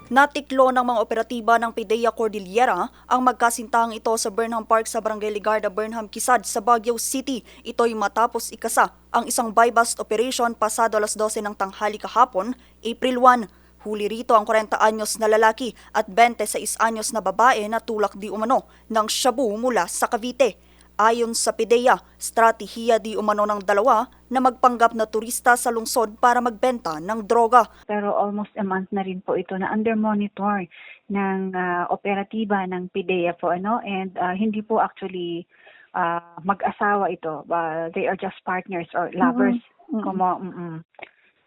Natiklo ng mga operatiba ng PIDEA Cordillera ang magkasintahang ito sa Burnham Park sa Barangay Ligarda, Burnham, Quezad sa Baguio City. Ito'y matapos ikasa ang isang buy-bust operation pasado alas 12 ng tanghali kahapon, April 1. Huli rito ang 40 anyos na lalaki at 26 anyos na babae na tulak di umano ng shabu mula sa Cavite. Ayon sa PIDEA, stratehiya di umano ng dalawa na magpanggap na turista sa lungsod para magbenta ng droga. Pero almost a month na rin po ito na under monitor ng operatiba ng PIDEA po and hindi po actually mag-asawa ito. They are just partners or lovers.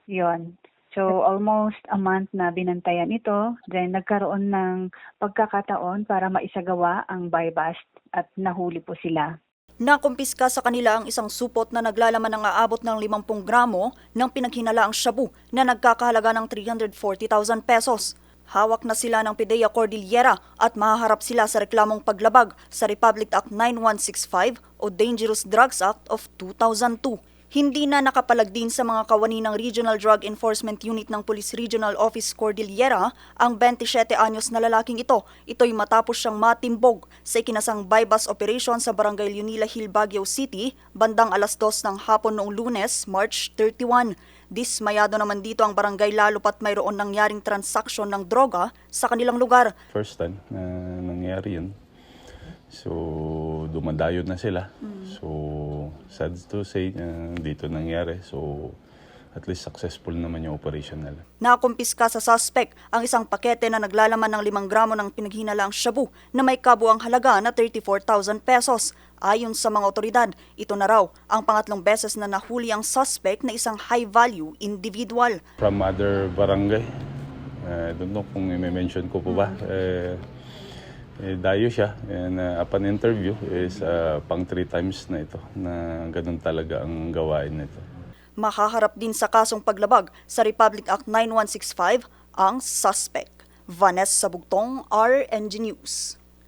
Yun. So almost a month na binantayan ito, then nagkaroon ng pagkakataon para maisagawa ang buy-bust at nahuli po sila. Nakumpiska sa kanila ang isang supot na naglalaman ng aabot ng 50 gramo ng pinaghinalaang shabu na nagkakahalaga ng 340,000 pesos. Hawak na sila ng PIDEA Cordillera at mahaharap sila sa reklamong paglabag sa Republic Act 9165 o Dangerous Drugs Act of 2002. Hindi na nakapalag din sa mga kawani ng Regional Drug Enforcement Unit ng Police Regional Office Cordillera ang 27 anyos na lalaking ito. Ito'y matapos siyang matimbog sa ikinasang buy-bust operation sa Barangay Leonila Hill, Baguio City, bandang alas 2 ng hapon noong Lunes, March 31. Dismayado naman dito ang barangay lalo pat mayroon nangyaring transaksyon ng droga sa kanilang lugar. First time na nangyari yun. So, dumadayo na sila. So, sad to say, dito nangyari. So, at least successful naman yung operation nila. Nakumpiska sa suspect ang isang pakete na naglalaman ng 5 gramo ng pinaghinalaang shabu na may kabuang halaga na 34,000 pesos. Ayon sa mga otoridad, ito na raw ang pangatlong beses na nahuli ang suspect na isang high-value individual. From other barangay, I don't know kung i-mention ko po ba, dayo siya, and upon interview is pang 3 times na ito na ganun talaga ang gawain nito. Makaharap din sa kasong paglabag sa Republic Act 9165 ang suspect. Vanessa Bugtong, RNG News.